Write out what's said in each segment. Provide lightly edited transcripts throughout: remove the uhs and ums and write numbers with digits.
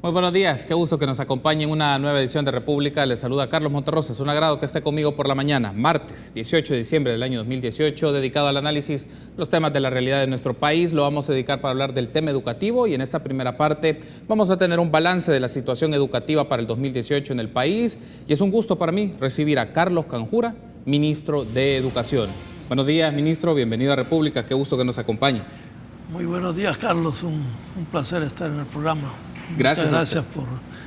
Muy buenos días, qué gusto que nos acompañe en una nueva edición de República. Les saluda Carlos Monterrosa, es un agrado que esté conmigo por la mañana, martes 18 de diciembre del año 2018, dedicado al análisis de los temas de la realidad de nuestro país. Lo vamos a dedicar para hablar del tema educativo y en esta primera parte vamos a tener un balance de la situación educativa para el 2018 en el país. Y es un gusto para mí recibir a Carlos Canjura, ministro de Educación. Buenos días, ministro, bienvenido a República, qué gusto que nos acompañe. Muy buenos días, Carlos, un placer estar en el programa. Gracias. Muchas gracias por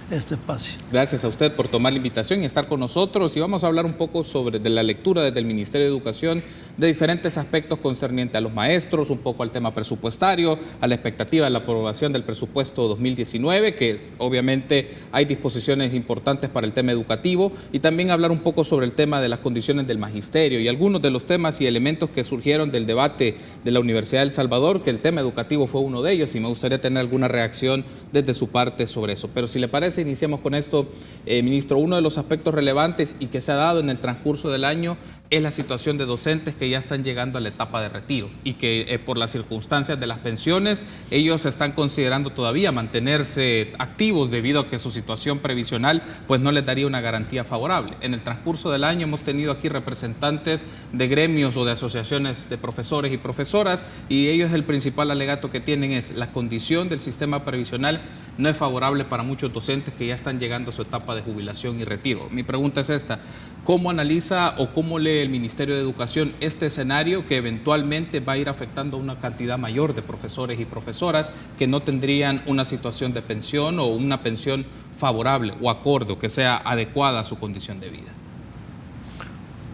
este espacio. Gracias a usted por tomar la invitación y estar con nosotros. Y vamos a hablar un poco de la lectura desde el Ministerio de Educación de diferentes aspectos concernientes a los maestros, un poco al tema presupuestario, a la expectativa de la aprobación del presupuesto 2019, que obviamente hay disposiciones importantes para el tema educativo, y también hablar un poco sobre el tema de las condiciones del magisterio y algunos de los temas y elementos que surgieron del debate de la Universidad de El Salvador, que el tema educativo fue uno de ellos, y me gustaría tener alguna reacción desde su parte sobre eso. Pero si le parece, iniciemos con esto, ministro. Uno de los aspectos relevantes y que se ha dado en el transcurso del año es la situación de docentes que ya están llegando a la etapa de retiro y que por las circunstancias de las pensiones, ellos están considerando todavía mantenerse activos debido a que su situación previsional pues no les daría una garantía favorable. En el transcurso del año hemos tenido aquí representantes de gremios o de asociaciones de profesores y profesoras, y ellos el principal alegato que tienen es la condición del sistema previsional no es favorable para muchos docentes que ya están llegando a su etapa de jubilación y retiro. Mi pregunta es esta: ¿cómo analiza o cómo lee el Ministerio de Educación este escenario que eventualmente va a ir afectando a una cantidad mayor de profesores y profesoras que no tendrían una situación de pensión o una pensión favorable o acorde o que sea adecuada a su condición de vida?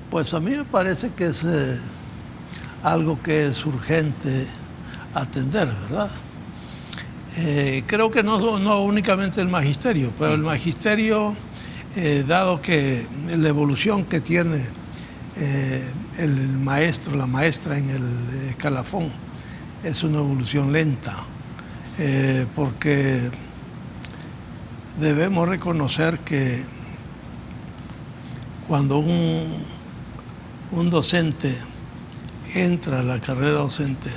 Pues a mí me parece que es algo que es urgente atender, ¿verdad? Creo que no únicamente el magisterio, pero el magisterio, dado que la evolución que tiene el maestro, la maestra en el escalafón, es una evolución lenta, porque debemos reconocer que cuando un docente entra a la carrera docente,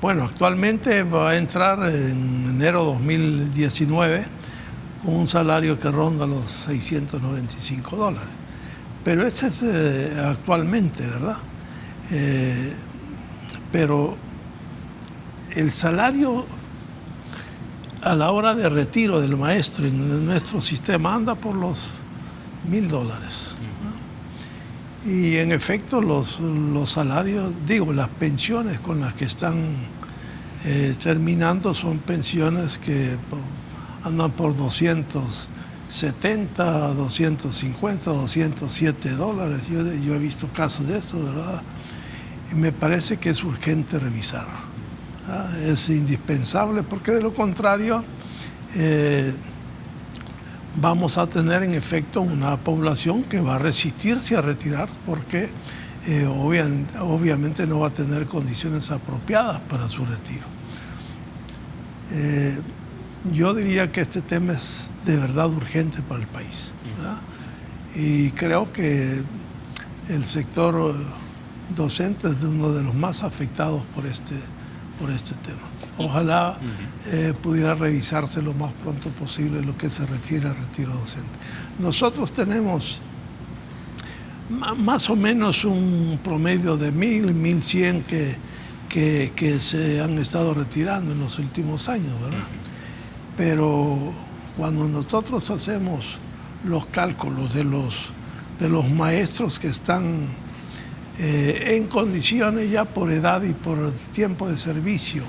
bueno, actualmente va a entrar en enero de 2019 con un salario que ronda los $695. Pero ese es actualmente, ¿verdad? Pero el salario a la hora de retiro del maestro en nuestro sistema anda por los $1,000, ¿no? Y en efecto los salarios, las pensiones con las que están terminando son pensiones que andan por $270, $250, $207. Yo he visto casos de eso, ¿verdad? Y me parece que es urgente revisarlo, ¿verdad? Es indispensable, porque de lo contrario vamos a tener en efecto una población que va a resistirse a retirar porque obviamente no va a tener condiciones apropiadas para su retiro. Yo diría que este tema es de verdad urgente para el país, ¿verdad? Y creo que el sector docente es uno de los más afectados por este tema. Ojalá pudiera revisarse lo más pronto posible lo que se refiere al retiro docente. Nosotros tenemos más o menos un promedio de 1,000, 1,100 que se han estado retirando en los últimos años, ¿verdad? Pero cuando nosotros hacemos los cálculos de los maestros que están en condiciones ya por edad y por tiempo de servicio,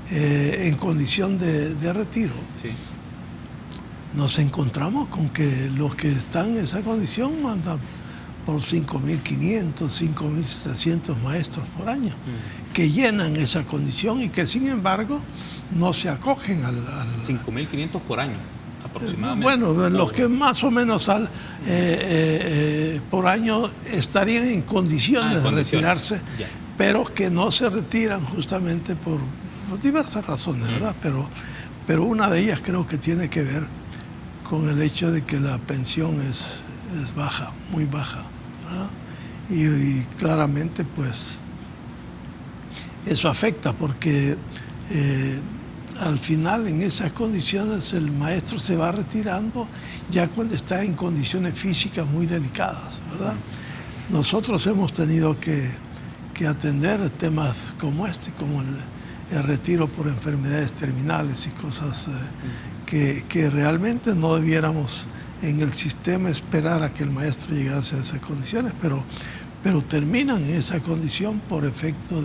en condición de retiro, sí, nos encontramos con que los que están en esa condición andan por 5,500, 5,700 maestros por año, que llenan esa condición y que sin embargo no se acogen al 5,500 por año aproximadamente. Bueno, los que más o menos por año estarían en condiciones de retirarse, ya, pero que no se retiran justamente por diversas razones, ¿verdad? Pero una de ellas creo que tiene que ver con el hecho de que la pensión es baja, muy baja, ¿verdad? Y claramente pues eso afecta porque al final, en esas condiciones, el maestro se va retirando ya cuando está en condiciones físicas muy delicadas, ¿verdad? Nosotros hemos tenido que atender temas como este, como el retiro por enfermedades terminales y cosas que realmente no debiéramos en el sistema esperar a que el maestro llegase a esas condiciones, pero terminan en esa condición por efecto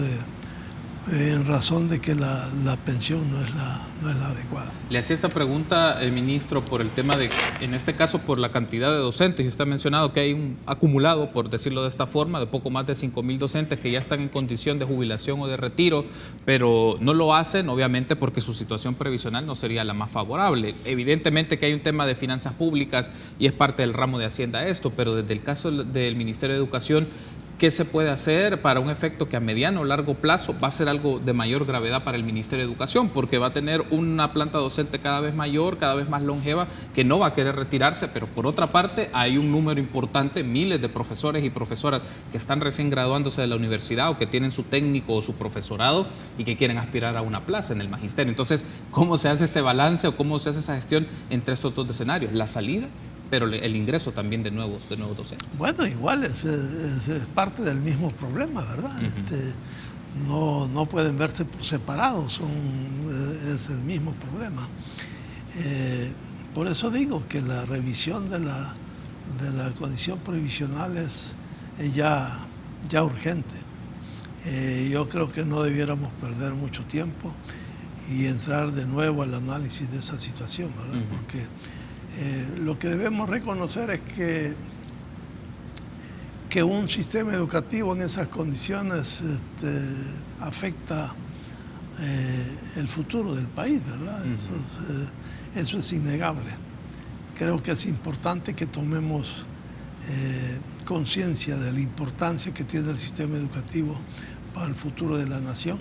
en razón de que la pensión no es la adecuada. Le hacía esta pregunta, ministro, por el tema de, en este caso, por la cantidad de docentes. Y usted ha mencionado que hay un acumulado, por decirlo de esta forma, de poco más de 5,000 docentes que ya están en condición de jubilación o de retiro, pero no lo hacen, obviamente, porque su situación previsional no sería la más favorable. Evidentemente que hay un tema de finanzas públicas y es parte del ramo de Hacienda esto, pero desde el caso del Ministerio de Educación, ¿qué se puede hacer para un efecto que a mediano o largo plazo va a ser algo de mayor gravedad para el Ministerio de Educación? Porque va a tener una planta docente cada vez mayor, cada vez más longeva, que no va a querer retirarse, pero por otra parte hay un número importante, miles de profesores y profesoras que están recién graduándose de la universidad o que tienen su técnico o su profesorado y que quieren aspirar a una plaza en el magisterio. Entonces, ¿cómo se hace ese balance o cómo se hace esa gestión entre estos dos escenarios? La salida, pero el ingreso también de nuevos docentes. Bueno, igual es parte del mismo problema, ¿verdad? No pueden verse por separados, es el mismo problema. Por eso digo que la revisión de la condición previsional es ya urgente. Yo creo que no debiéramos perder mucho tiempo y entrar de nuevo al análisis de esa situación, ¿verdad? Porque lo que debemos reconocer es que un sistema educativo en esas condiciones afecta el futuro del país, ¿verdad? Eso es innegable. Creo que es importante que tomemos conciencia de la importancia que tiene el sistema educativo para el futuro de la nación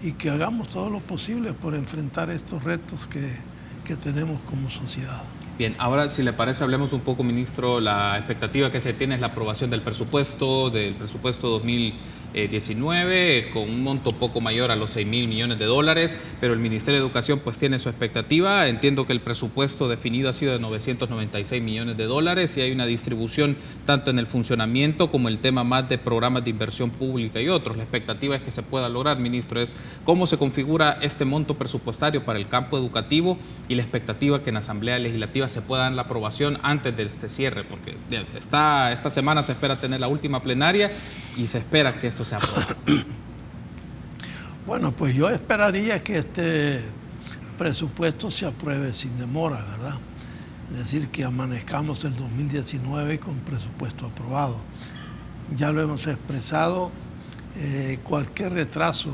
y que hagamos todo lo posible por enfrentar estos retos que tenemos como sociedad. Bien, ahora si le parece hablemos un poco, ministro. La expectativa que se tiene es la aprobación del presupuesto 2019 con un monto poco mayor a los 6,000 millones de dólares, pero el Ministerio de Educación pues tiene su expectativa. Entiendo que el presupuesto definido ha sido de 996 millones de dólares y hay una distribución tanto en el funcionamiento como el tema más de programas de inversión pública y otros. La expectativa es que se pueda lograr, ministro, es cómo se configura este monto presupuestario para el campo educativo y la expectativa que en la Asamblea Legislativa se pueda dar la aprobación antes de este cierre, porque esta semana se espera tener la última plenaria y se espera que esto sea aprobado. Bueno, pues yo esperaría que este presupuesto se apruebe sin demora, ¿verdad? Es decir, que amanezcamos el 2019 con presupuesto aprobado. Ya lo hemos expresado, cualquier retraso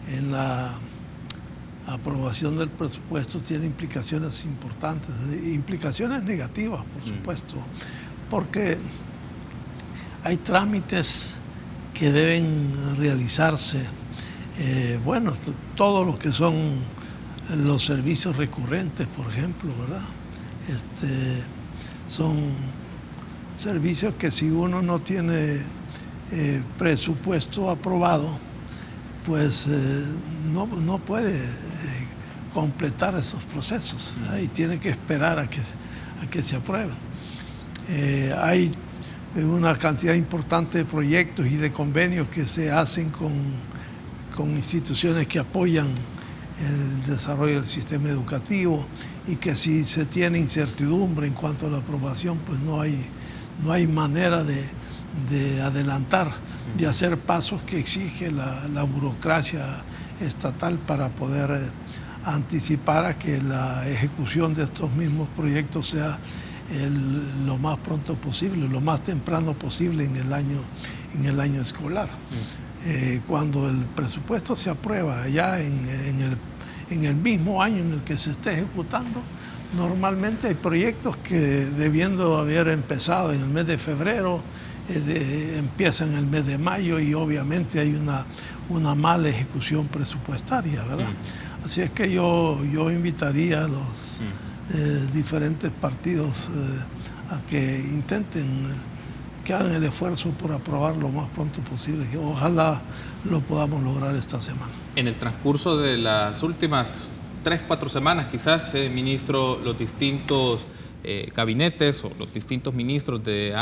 en la aprobación del presupuesto tiene implicaciones importantes, implicaciones negativas, por supuesto, porque hay trámites que deben realizarse. Bueno, todo lo que son los servicios recurrentes, por ejemplo, ¿verdad? Son servicios que si uno no tiene presupuesto aprobado, pues no puede completar esos procesos, ¿verdad? Y tiene que esperar a que se aprueben. Hay una cantidad importante de proyectos y de convenios que se hacen con instituciones que apoyan el desarrollo del sistema educativo y que si se tiene incertidumbre en cuanto a la aprobación, pues no hay manera de adelantar, de hacer pasos que exige la burocracia estatal para poder anticipar a que la ejecución de estos mismos proyectos sea lo más pronto posible, lo más temprano posible en el año escolar. Cuando el presupuesto se aprueba ya en el mismo año en el que se esté ejecutando, normalmente hay proyectos que debiendo haber empezado en el mes de febrero, empiezan en el mes de mayo y obviamente hay una mala ejecución presupuestaria, ¿verdad? Así es que yo invitaría a los diferentes partidos a que intenten, que hagan el esfuerzo por aprobar lo más pronto posible, que ojalá lo podamos lograr esta semana. En el transcurso de las últimas 3, 4 semanas quizás, ministro, los distintos gabinetes o los distintos ministros de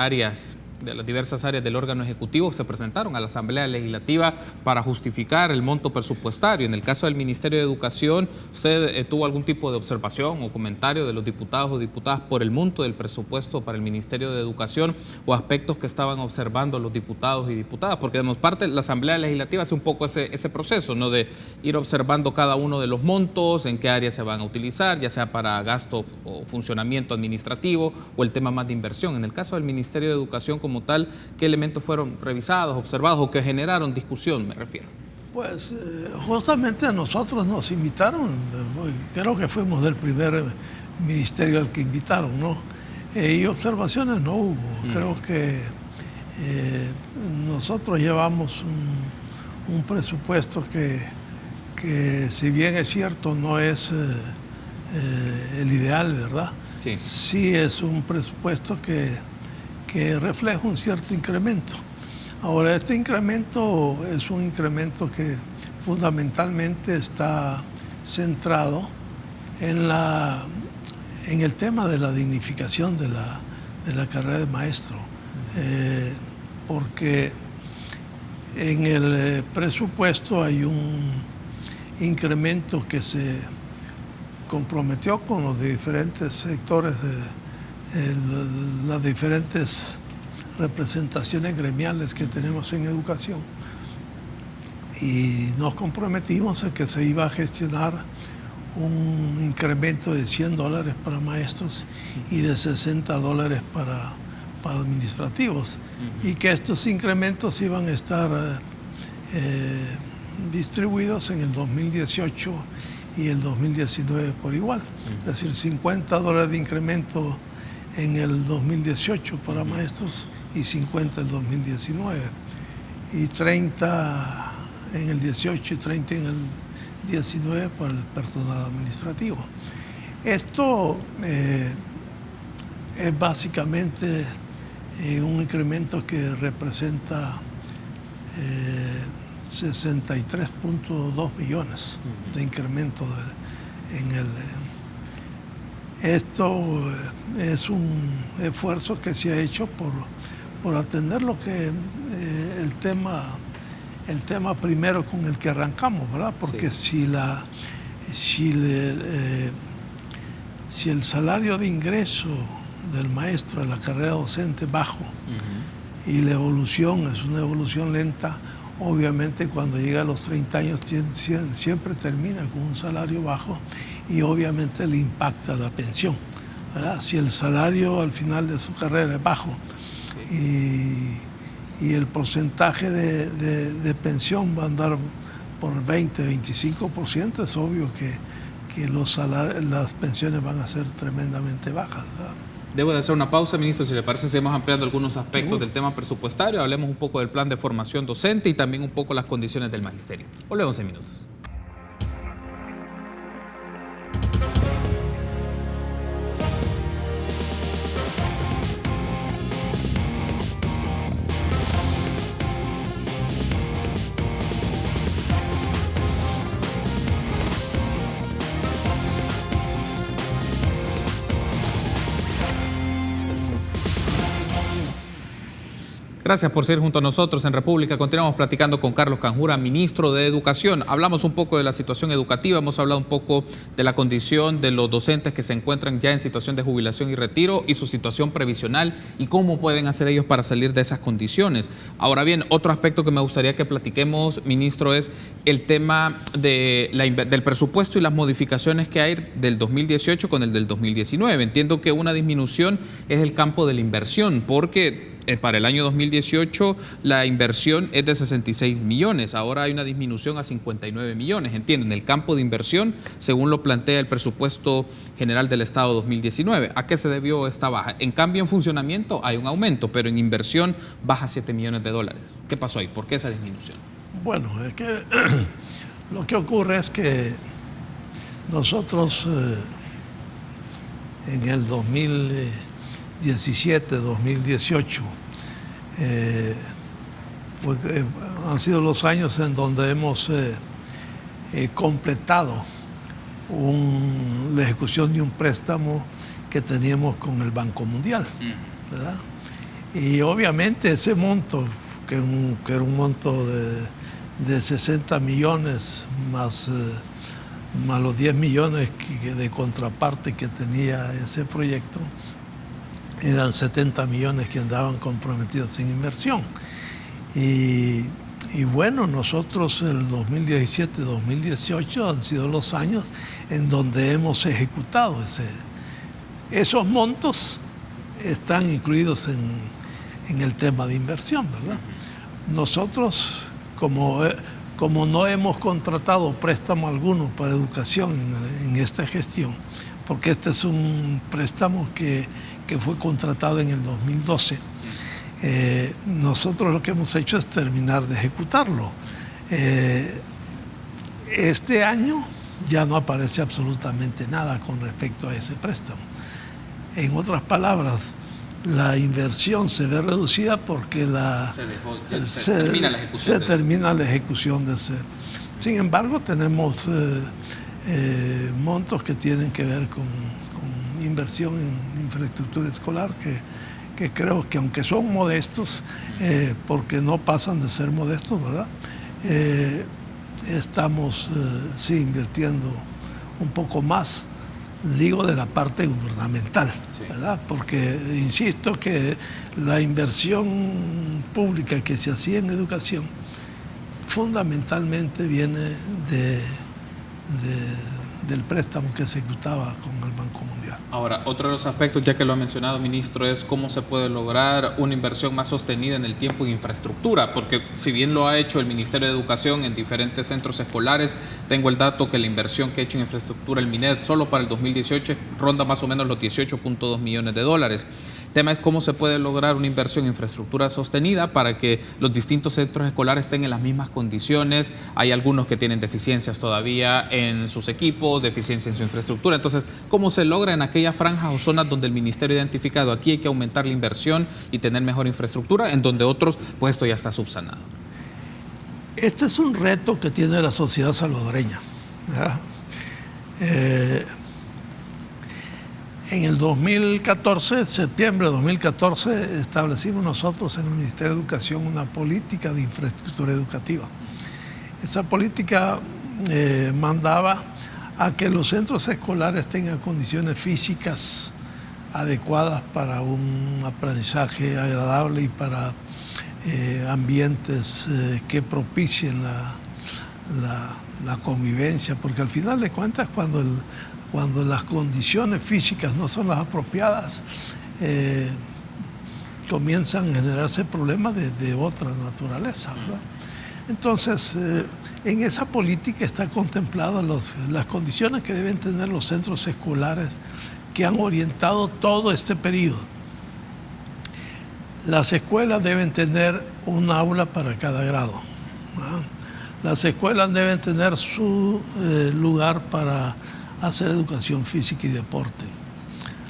las diversas áreas del órgano ejecutivo se presentaron a la Asamblea Legislativa para justificar el monto presupuestario. En el caso del Ministerio de Educación, ¿usted tuvo algún tipo de observación o comentario de los diputados o diputadas por el monto del presupuesto para el Ministerio de Educación o aspectos que estaban observando los diputados y diputadas? Porque de parte la Asamblea Legislativa hace un poco ese proceso, ¿no?, de ir observando cada uno de los montos, en qué áreas se van a utilizar, ya sea para gasto o funcionamiento administrativo o el tema más de inversión. En el caso del Ministerio de Educación como tal, ¿qué elementos fueron revisados, observados o que generaron discusión, me refiero? Pues justamente a nosotros nos invitaron, creo que fuimos del primer ministerio al que invitaron, ¿no? Y observaciones no hubo. Creo que nosotros llevamos un presupuesto que si bien es cierto no es el ideal, ¿verdad? Sí. Sí es un presupuesto que refleja un cierto incremento. Ahora, este incremento es un incremento que fundamentalmente está centrado en el tema de la dignificación de la carrera de maestro, porque en el presupuesto hay un incremento que se comprometió con los diferentes sectores las diferentes representaciones gremiales que tenemos en educación, y nos comprometimos a que se iba a gestionar un incremento de $100 para maestros y de $60 para administrativos, y que estos incrementos iban a estar distribuidos en el 2018 y el 2019 por igual, es decir, $50 de incremento en el 2018 para maestros y 50 en el 2019, y 30 en el 18 y 30 en el 19 para el personal administrativo. Esto es básicamente un incremento que representa 63.2 millones de incremento esto es un esfuerzo que se ha hecho por atender lo que el tema primero con el que arrancamos, ¿verdad? Porque sí. si el salario de ingreso del maestro de la carrera docente es bajo, y la evolución es una evolución lenta, obviamente cuando llega a los 30 años siempre termina con un salario bajo, y obviamente le impacta la pensión, ¿verdad? Si el salario al final de su carrera es bajo y el porcentaje de pensión va a andar por 20-25%, es obvio que las pensiones van a ser tremendamente bajas, ¿verdad? Debo de hacer una pausa, ministro, si le parece, seguimos ampliando algunos aspectos del tema presupuestario, hablemos un poco del plan de formación docente y también un poco las condiciones del magisterio. Volvemos en minutos. Gracias por seguir junto a nosotros en República. Continuamos platicando con Carlos Canjura, ministro de Educación. Hablamos un poco de la situación educativa, hemos hablado un poco de la condición de los docentes que se encuentran ya en situación de jubilación y retiro y su situación previsional y cómo pueden hacer ellos para salir de esas condiciones. Ahora bien, otro aspecto que me gustaría que platiquemos, ministro, es el tema del presupuesto y las modificaciones que hay del 2018 con el del 2019. Entiendo que una disminución es el campo de la inversión, porque para el año 2018 la inversión es de 66 millones, ahora hay una disminución a 59 millones, entiendo, en el campo de inversión, según lo plantea el presupuesto general del Estado 2019. ¿A qué se debió esta baja? En cambio, en funcionamiento hay un aumento, pero en inversión baja 7 millones de dólares. ¿Qué pasó ahí? ¿Por qué esa disminución? Bueno, es que lo que ocurre es que nosotros en el 2017, 2018, han sido los años en donde hemos completado la ejecución de un préstamo que teníamos con el Banco Mundial, ¿verdad? Y obviamente ese monto, que era un monto de 60 millones más los 10 millones de contraparte que tenía ese proyecto, eran 70 millones que andaban comprometidos en inversión. Y bueno, nosotros el 2017-2018 han sido los años en donde hemos ejecutado esos montos. Están incluidos en el tema de inversión, ¿verdad? Nosotros, como no hemos contratado préstamo alguno para educación en esta gestión, porque este es un préstamo que fue contratado en el 2012, nosotros lo que hemos hecho es terminar de ejecutarlo. Este año ya no aparece absolutamente nada con respecto a ese préstamo. En otras palabras, la inversión se ve reducida porque se termina la ejecución de ese. Sin embargo, tenemos montos que tienen que ver con inversión en infraestructura escolar que creo que, aunque son modestos, porque no pasan de ser modestos, ¿verdad? Estamos invirtiendo un poco más, digo, de la parte gubernamental, ¿verdad? Porque insisto que la inversión pública que se hacía en educación fundamentalmente viene del préstamo que se ejecutaba con el Banco Mundial. Ahora, otro de los aspectos, ya que lo ha mencionado, ministro, es cómo se puede lograr una inversión más sostenida en el tiempo en infraestructura, porque si bien lo ha hecho el Ministerio de Educación en diferentes centros escolares, tengo el dato que la inversión que ha hecho en infraestructura el MINED solo para el 2018 ronda más o menos los 18.2 millones de dólares. El tema es cómo se puede lograr una inversión en infraestructura sostenida para que los distintos centros escolares estén en las mismas condiciones. Hay algunos que tienen deficiencias todavía en sus equipos, deficiencia en su infraestructura. Entonces, ¿cómo se logra en aquellas franjas o zonas donde el ministerio ha identificado aquí hay que aumentar la inversión y tener mejor infraestructura, en donde otros, pues esto ya está subsanado? Este es un reto que tiene la sociedad salvadoreña, ¿verdad? En el 2014, septiembre de 2014, establecimos nosotros en el Ministerio de Educación una política de infraestructura educativa. Esa política mandaba a que los centros escolares tengan condiciones físicas adecuadas para un aprendizaje agradable y para ambientes que propicien la convivencia, porque al final de cuentas cuando las condiciones físicas no son las apropiadas, comienzan a generarse problemas de otra naturaleza, ¿verdad? Entonces, en esa política está contemplado las condiciones que deben tener los centros escolares que han orientado todo este periodo. Las escuelas deben tener un aula para cada grado, ¿verdad? Las escuelas deben tener su lugar para hacer educación física y deporte.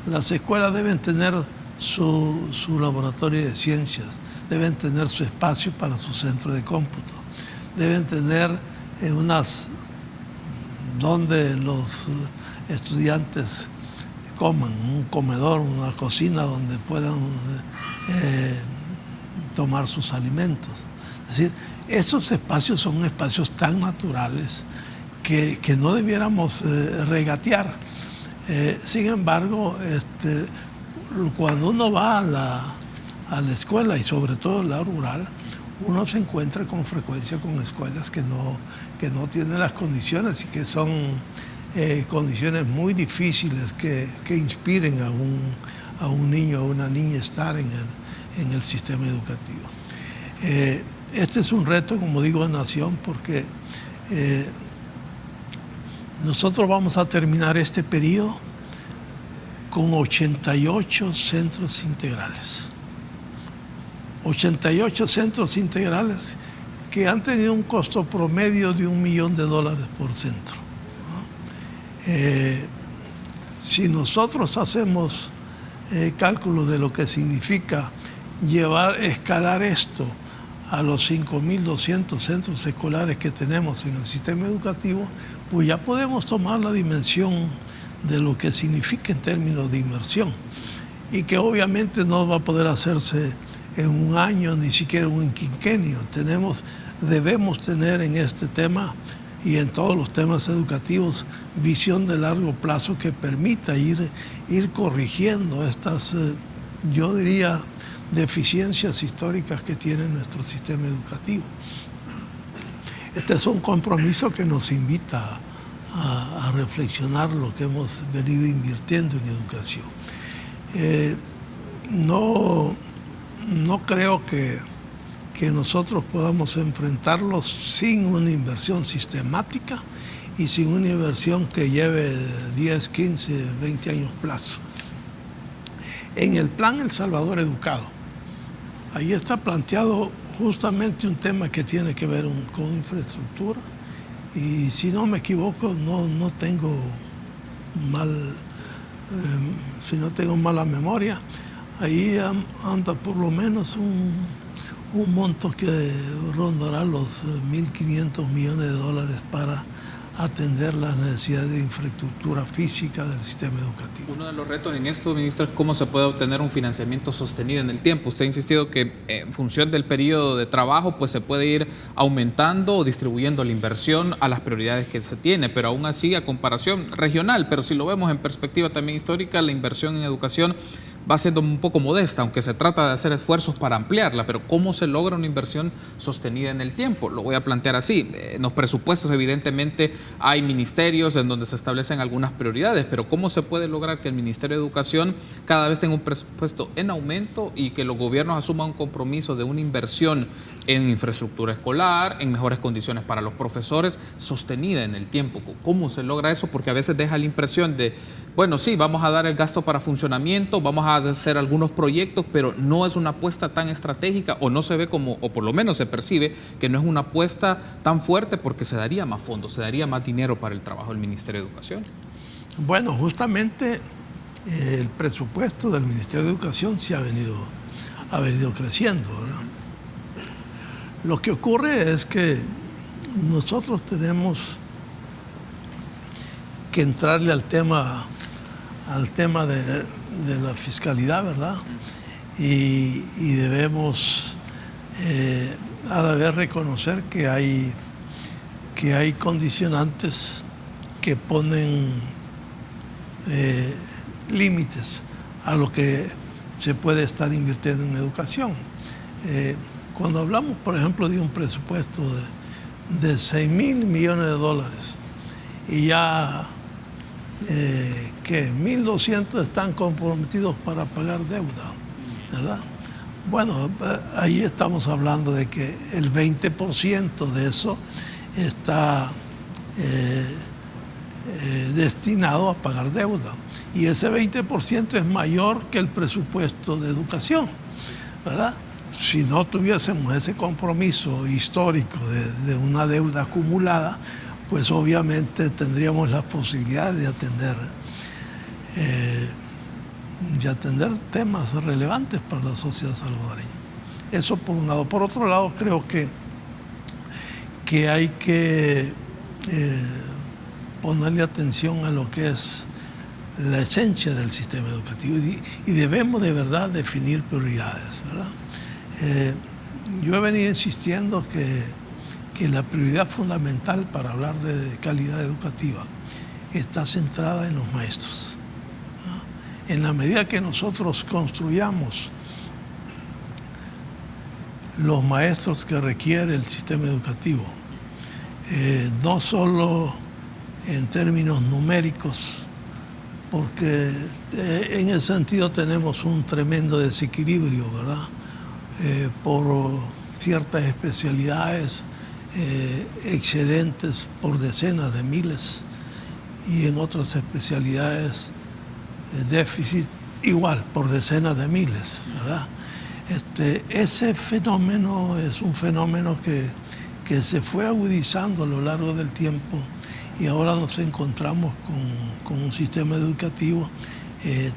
Las escuelas deben tener su laboratorio de ciencias, deben tener su espacio para su centro de cómputo, deben tener donde los estudiantes coman, un comedor, una cocina donde puedan tomar sus alimentos. Es decir, estos espacios son espacios tan naturales que no debiéramos regatear. Sin embargo, cuando uno va a la escuela, y sobre todo la rural, uno se encuentra con frecuencia con escuelas que no tienen las condiciones y que son condiciones muy difíciles que inspiren a un niño o una niña estar en el sistema educativo. Este es un reto, como digo, de nación, porque nosotros vamos a terminar este periodo con 88 centros integrales. 88 centros integrales que han tenido un costo promedio de $1 millón por centro, ¿no? Si nosotros hacemos cálculos de lo que significa escalar esto a los 5.200 centros escolares que tenemos en el sistema educativo, pues ya podemos tomar la dimensión de lo que significa en términos de inversión y que obviamente no va a poder hacerse en un año, ni siquiera en un quinquenio. Debemos tener en este tema y en todos los temas educativos visión de largo plazo que permita ir corrigiendo estas, yo diría, deficiencias históricas que tiene nuestro sistema educativo. Este es un compromiso que nos invita a reflexionar lo que hemos venido invirtiendo en educación. No creo que nosotros podamos enfrentarlos sin una inversión sistemática y sin una inversión que lleve 10, 15, 20 años plazo. En el plan El Salvador Educado, ahí está planteado justamente un tema que tiene que ver con infraestructura y si no me equivoco, no tengo mala memoria, ahí anda por lo menos un monto que rondará los 1.500 millones de dólares para atender las necesidades de infraestructura física del sistema educativo. Uno de los retos en esto, ministro, es cómo se puede obtener un financiamiento sostenido en el tiempo. Usted ha insistido que en función del periodo de trabajo pues se puede ir aumentando o distribuyendo la inversión a las prioridades que se tiene, pero aún así a comparación regional, pero si lo vemos en perspectiva también histórica, la inversión en educación va siendo un poco modesta, aunque se trata de hacer esfuerzos para ampliarla, pero ¿cómo se logra una inversión sostenida en el tiempo? Lo voy a plantear así. En los presupuestos evidentemente hay ministerios en donde se establecen algunas prioridades, pero ¿cómo se puede lograr que el Ministerio de Educación cada vez tenga un presupuesto en aumento y que los gobiernos asuman un compromiso de una inversión en infraestructura escolar, en mejores condiciones para los profesores, sostenida en el tiempo? ¿Cómo se logra eso? Porque a veces deja la impresión de, bueno, sí, vamos a dar el gasto para funcionamiento, vamos a hacer algunos proyectos, pero no es una apuesta tan estratégica o no se ve como, o por lo menos se percibe que no es una apuesta tan fuerte porque se daría más fondos, se daría más dinero para el trabajo del Ministerio de Educación. Bueno, justamente el presupuesto del Ministerio de Educación sí ha venido creciendo, ¿verdad? Lo que ocurre es que nosotros tenemos que entrarle al tema de la fiscalidad, ¿verdad? Y debemos a la vez reconocer que hay condicionantes que ponen límites a lo que se puede estar invirtiendo en educación. Cuando hablamos, por ejemplo, de un presupuesto de 6.000 millones de dólares y ya que 1.200 están comprometidos para pagar deuda, ¿verdad? Bueno, ahí estamos hablando de que el 20% de eso está destinado a pagar deuda. Y ese 20% es mayor que el presupuesto de educación, ¿verdad? Si no tuviésemos ese compromiso histórico de una deuda acumulada, pues obviamente tendríamos la posibilidad de atender temas relevantes para la sociedad salvadoreña. Eso por un lado. Por otro lado, creo que hay que ponerle atención a lo que es la esencia del sistema educativo y debemos de verdad definir prioridades, ¿verdad? Yo he venido insistiendo que la prioridad fundamental para hablar de calidad educativa está centrada en los maestros, ¿no? En la medida que nosotros construyamos los maestros que requiere el sistema educativo, no solo en términos numéricos, porque en ese sentido tenemos un tremendo desequilibrio, ¿verdad? Por ciertas especialidades, excedentes por decenas de miles y en otras especialidades déficit igual por decenas de miles, ¿verdad? Ese fenómeno es un fenómeno que se fue agudizando a lo largo del tiempo y ahora nos encontramos con un sistema educativo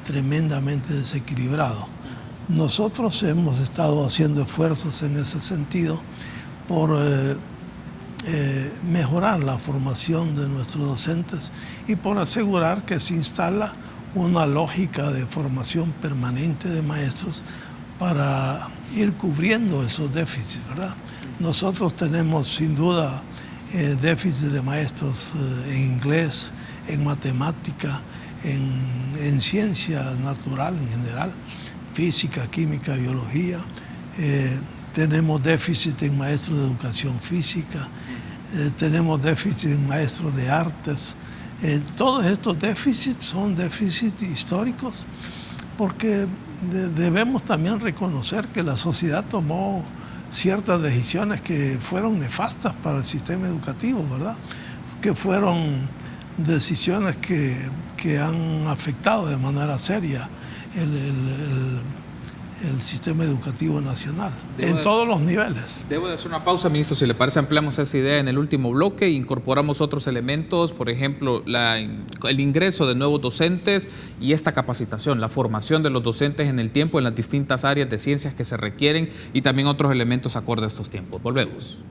tremendamente desequilibrado. Nosotros hemos estado haciendo esfuerzos en ese sentido por mejorar la formación de nuestros docentes y por asegurar que se instala una lógica de formación permanente de maestros para ir cubriendo esos déficits, ¿verdad? Nosotros tenemos sin duda déficit de maestros en inglés, en matemática, en ciencia natural en general, física, química, biología. Tenemos déficit en maestros de educación física, tenemos déficit en maestros de artes. Todos estos déficits son déficits históricos porque debemos también reconocer que la sociedad tomó ciertas decisiones que fueron nefastas para el sistema educativo, ¿verdad? Que fueron decisiones que han afectado de manera seria el sistema educativo nacional, en todos los niveles. Debo de hacer una pausa, ministro. Si le parece, ampliamos esa idea en el último bloque e incorporamos otros elementos, por ejemplo, el ingreso de nuevos docentes y esta capacitación, la formación de los docentes en el tiempo en las distintas áreas de ciencias que se requieren y también otros elementos acorde a estos tiempos. Volvemos.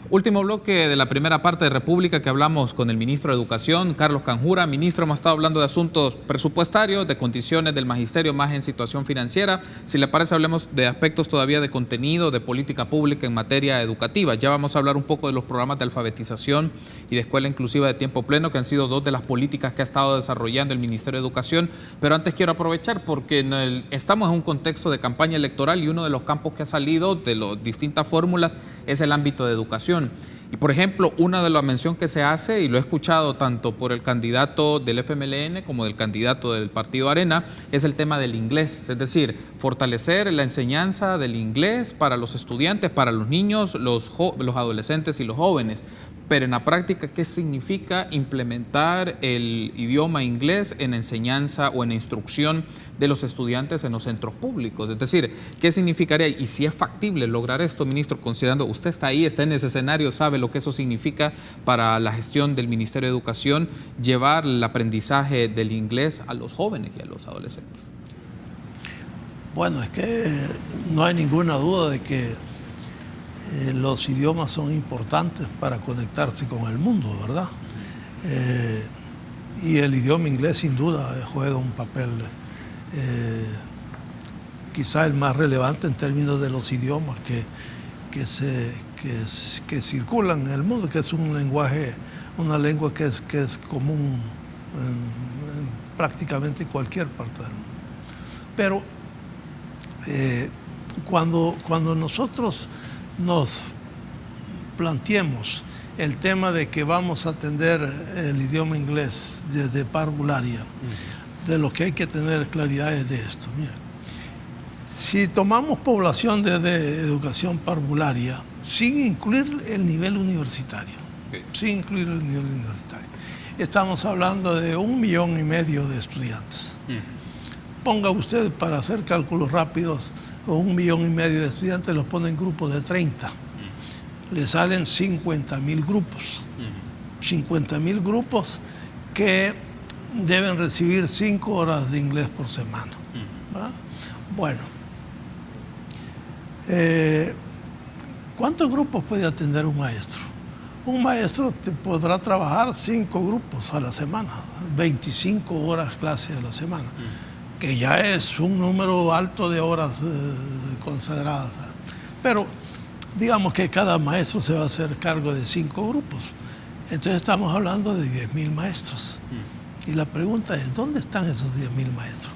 Último bloque de la primera parte de República que hablamos con el ministro de Educación, Carlos Canjura. Ministro, hemos estado hablando de asuntos presupuestarios, de condiciones del magisterio más en situación financiera. Si le parece, hablemos de aspectos todavía de contenido, de política pública en materia educativa. Ya vamos a hablar un poco de los programas de alfabetización y de escuela inclusiva de tiempo pleno, que han sido dos de las políticas que ha estado desarrollando el Ministerio de Educación. Pero antes quiero aprovechar porque estamos en un contexto de campaña electoral y uno de los campos que ha salido de las distintas fórmulas es el ámbito de educación. Y por ejemplo, una de las menciones que se hace, y lo he escuchado tanto por el candidato del FMLN como del candidato del Partido Arena, es el tema del inglés, es decir, fortalecer la enseñanza del inglés para los estudiantes, para los niños, los adolescentes y los jóvenes. Pero en la práctica, ¿qué significa implementar el idioma inglés en enseñanza o en instrucción de los estudiantes en los centros públicos? Es decir, ¿qué significaría? Y si es factible lograr esto, ministro, considerando usted está ahí, está en ese escenario, sabe lo que eso significa para la gestión del Ministerio de Educación, llevar el aprendizaje del inglés a los jóvenes y a los adolescentes. Bueno, es que no hay ninguna duda de que los idiomas son importantes para conectarse con el mundo, ¿verdad? Y el idioma inglés sin duda juega un papel quizá el más relevante en términos de los idiomas que circulan en el mundo, que es un lenguaje, una lengua que es común en prácticamente cualquier parte del mundo. Pero cuando nosotros nos planteemos el tema de que vamos a atender el idioma inglés desde parvularia, de lo que hay que tener claridad es de esto. Mira, si tomamos población desde educación parvularia, sin incluir el nivel universitario, estamos hablando de 1,5 millones de estudiantes. Ponga usted, para hacer cálculos rápidos, 1,5 millones de estudiantes los pone en grupos de 30. Le salen 50,000 grupos. 50,000 grupos que deben recibir 5 horas de inglés por semana. ¿Verdad? Bueno, ¿cuántos grupos puede atender un maestro? Un maestro podrá trabajar 5 grupos a la semana, 25 horas clase a la semana, que ya es un número alto de horas consagradas. Pero digamos que cada maestro se va a hacer cargo de 5 grupos. Entonces estamos hablando de 10,000 maestros. Y la pregunta es, ¿dónde están esos 10,000 maestros?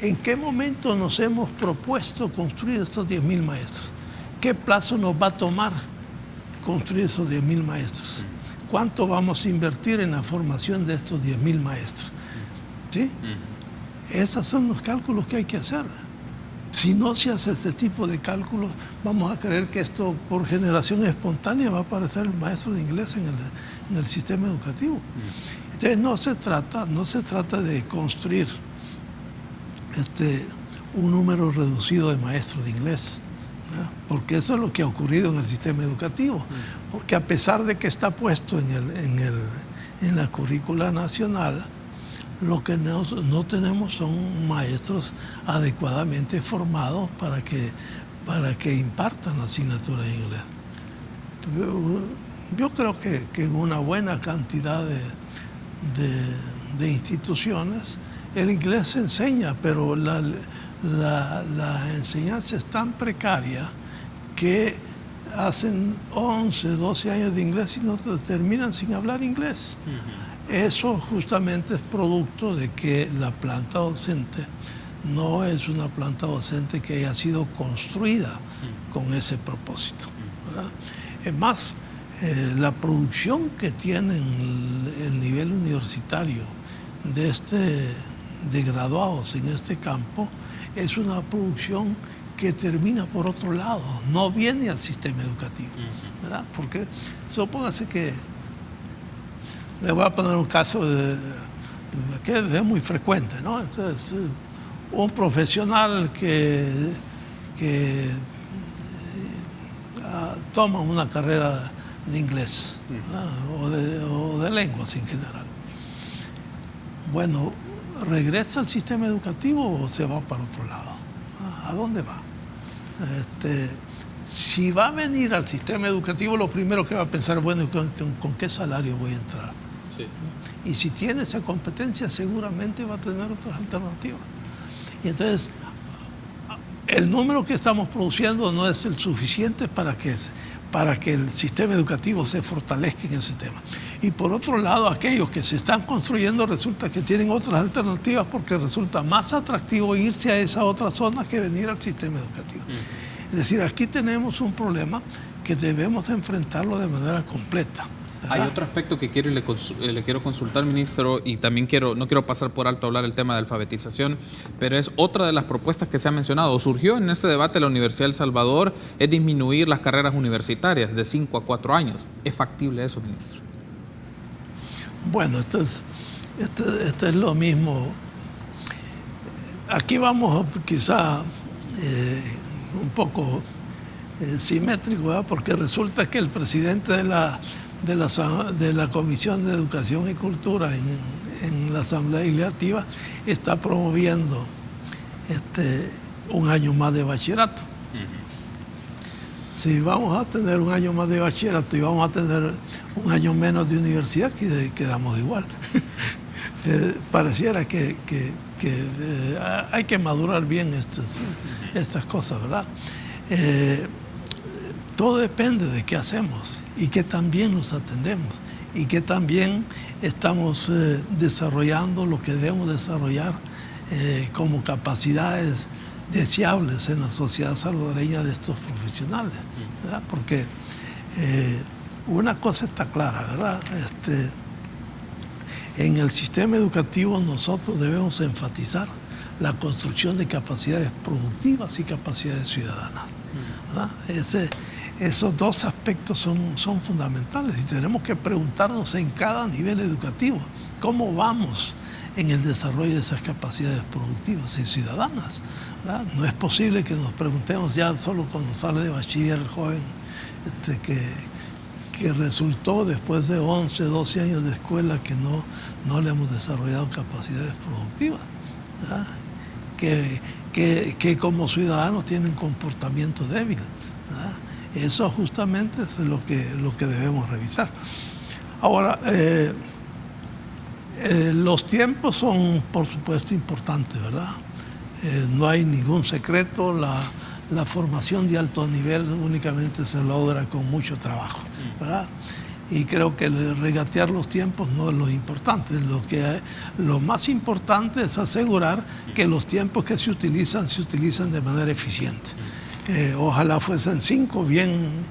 ¿En qué momento nos hemos propuesto construir estos 10,000 maestros? ¿Qué plazo nos va a tomar construir esos 10,000 maestros? ¿Cuánto vamos a invertir en la formación de estos 10,000 maestros? ¿Sí? Esos son los cálculos que hay que hacer. Si no se hace este tipo de cálculos, vamos a creer que esto por generación espontánea va a aparecer el maestro de inglés en el sistema educativo. Entonces no se trata de construir un número reducido de maestros de inglés, ¿verdad? Porque eso es lo que ha ocurrido en el sistema educativo, porque a pesar de que está puesto en la currícula nacional, lo que no tenemos son maestros adecuadamente formados para que impartan la asignatura de inglés. Yo creo que en una buena cantidad de instituciones el inglés se enseña, pero la enseñanza es tan precaria que hacen 11, 12 años de inglés y no terminan sin hablar inglés. Eso justamente es producto de que la planta docente no es una planta docente que haya sido construida con ese propósito, ¿verdad? Es más, la producción que tiene el nivel universitario de graduados en este campo es una producción que termina por otro lado, no viene al sistema educativo, ¿verdad? Porque supóngase que, le voy a poner un caso que es muy frecuente, ¿no? Entonces, un profesional que toma una carrera de inglés, o de lenguas en general. Bueno, ¿regresa al sistema educativo o se va para otro lado? ¿A dónde va? Si va a venir al sistema educativo, lo primero que va a pensar, bueno, ¿con qué salario voy a entrar? Sí. Y si tiene esa competencia, seguramente va a tener otras alternativas. Y entonces, el número que estamos produciendo no es el suficiente para que el sistema educativo se fortalezca en ese tema. Y por otro lado, aquellos que se están construyendo resulta que tienen otras alternativas porque resulta más atractivo irse a esa otra zona que venir al sistema educativo. Es decir, aquí tenemos un problema que debemos enfrentarlo de manera completa. Hay otro aspecto que le quiero consultar, ministro, y también no quiero pasar por alto hablar el tema de alfabetización, pero es otra de las propuestas que se ha mencionado. Surgió en este debate de la Universidad de El Salvador, es disminuir las carreras universitarias de 5 a 4 años. ¿Es factible eso, ministro? Bueno, esto es lo mismo. Aquí vamos quizá un poco simétrico, ¿verdad? Porque resulta que el presidente de la Comisión de Educación y Cultura en la Asamblea Legislativa está promoviendo un año más de bachillerato. Si vamos a tener un año más de bachillerato y vamos a tener un año menos de universidad, quedamos igual. Pareciera que hay que madurar bien estas cosas, ¿verdad? Todo depende de qué hacemos y que también nos atendemos y que también estamos desarrollando lo que debemos desarrollar como capacidades deseables en la sociedad salvadoreña de estos profesionales, ¿verdad? Porque una cosa está clara, ¿verdad? En el sistema educativo nosotros debemos enfatizar la construcción de capacidades productivas y capacidades ciudadanas, ¿verdad? Esos dos aspectos son fundamentales y tenemos que preguntarnos en cada nivel educativo cómo vamos en el desarrollo de esas capacidades productivas y ciudadanas, ¿verdad? No es posible que nos preguntemos ya solo cuando sale de bachiller el joven que resultó después de 11, 12 años de escuela que no le hemos desarrollado capacidades productivas, ¿verdad? Que como ciudadanos tienen comportamiento débil, ¿verdad? Eso justamente es lo que debemos revisar. Ahora, los tiempos son, por supuesto, importantes, ¿verdad? No hay ningún secreto, la formación de alto nivel únicamente se logra con mucho trabajo, ¿verdad? Y creo que regatear los tiempos no es lo importante. Lo más importante es asegurar que los tiempos que se utilizan de manera eficiente. Ojalá fuesen 5 bien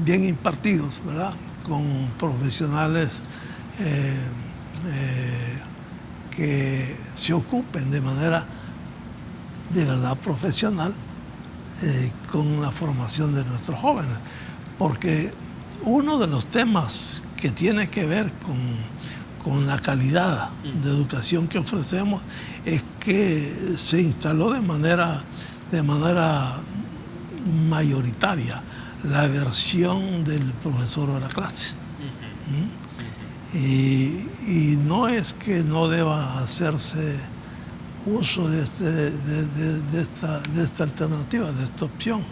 impartidos, ¿verdad? Con profesionales que se ocupen de manera de verdad profesional con la formación de nuestros jóvenes. Porque uno de los temas que tiene que ver con la calidad de educación que ofrecemos, es que se instaló de manera mayoritaria la versión del profesor hora clase. Y no es que no deba hacerse uso de esta alternativa, de esta opción,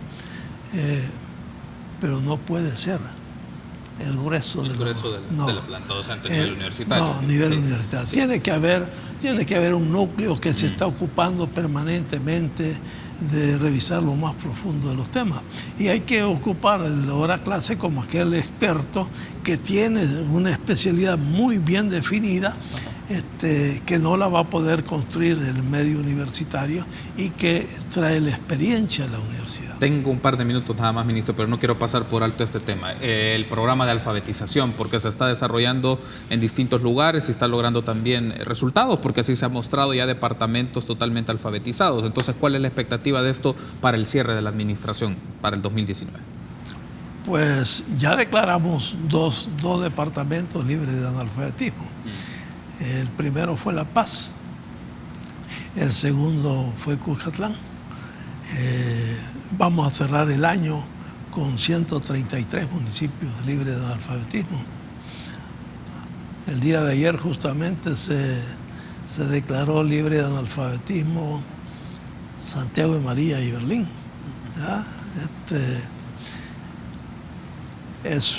pero no puede ser el grueso de la planta docente a nivel universitario. No, a nivel universitario. Sí. Tiene que haber un núcleo que se está ocupando permanentemente de revisar lo más profundo de los temas. Y hay que ocupar la hora clase como aquel experto que tiene una especialidad muy bien definida, que no la va a poder construir el medio universitario y que trae la experiencia a la universidad. Tengo un par de minutos nada más, ministro, pero no quiero pasar por alto este tema. El programa de alfabetización, porque se está desarrollando en distintos lugares y está logrando también resultados, porque así se ha mostrado ya departamentos totalmente alfabetizados. Entonces, ¿cuál es la expectativa de esto para el cierre de la administración, para el 2019? Pues ya declaramos dos departamentos libres de analfabetismo. El primero fue La Paz, el segundo fue Cuscatlán. Vamos a cerrar el año con 133 municipios libres de analfabetismo. El día de ayer justamente se declaró libre de analfabetismo Santiago de María y Berlín. ¿Ya? Es,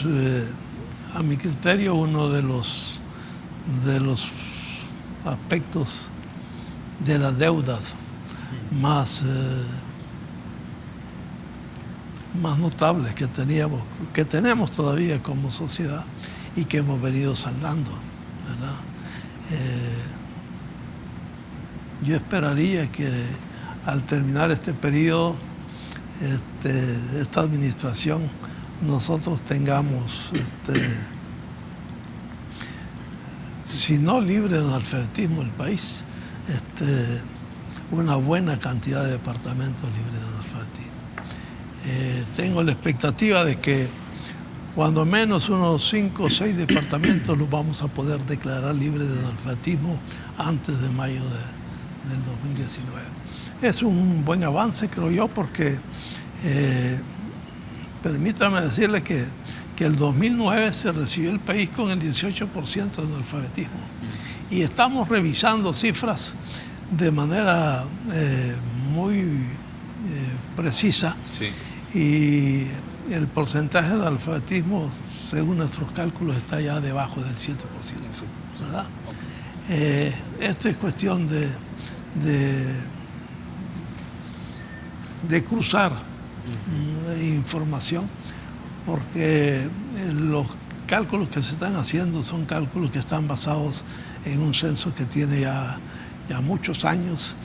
a mi criterio, uno de los aspectos de las deudas más notables que tenemos todavía como sociedad y que hemos venido saldando, ¿verdad? Yo esperaría que al terminar este periodo, esta administración, nosotros tengamos, si no libre de analfabetismo el país, una buena cantidad de departamentos libres de analfabetismo. Tengo la expectativa de que cuando menos unos 5 o 6 departamentos los vamos a poder declarar libres de analfabetismo antes de mayo del 2019. Es un buen avance, creo yo, porque permítame decirle que el 2009 se recibió el país con el 18% de analfabetismo. Y estamos revisando cifras de manera muy precisa. Sí. Y el porcentaje de analfabetismo, según nuestros cálculos, está ya debajo del 7%. ¿Verdad? Okay. Esto es cuestión de cruzar información, porque los cálculos que se están haciendo son cálculos que están basados en un censo que tiene ya muchos años,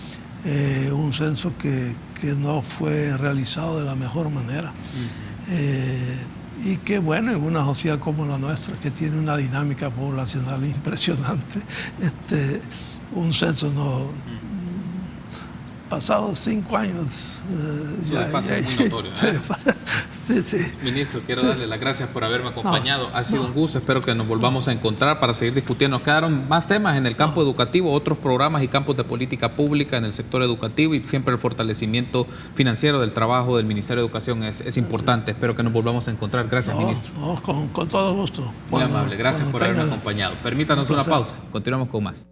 un censo que no fue realizado de la mejor manera. Y que bueno, en una sociedad como la nuestra, que tiene una dinámica poblacional impresionante, un censo pasados 5 años. Su desfase es muy notorio. Sí, sí. Ministro, quiero darle las gracias por haberme acompañado. Ha sido un gusto, espero que nos volvamos a encontrar para seguir discutiendo. Nos quedaron más temas en el campo educativo, otros programas y campos de política pública en el sector educativo, y siempre el fortalecimiento financiero del trabajo del Ministerio de Educación es importante. Espero que nos volvamos a encontrar. Gracias, ministro. Con todo gusto. Muy amable, gracias por haberme acompañado. Permítanos una pausa, continuamos con más.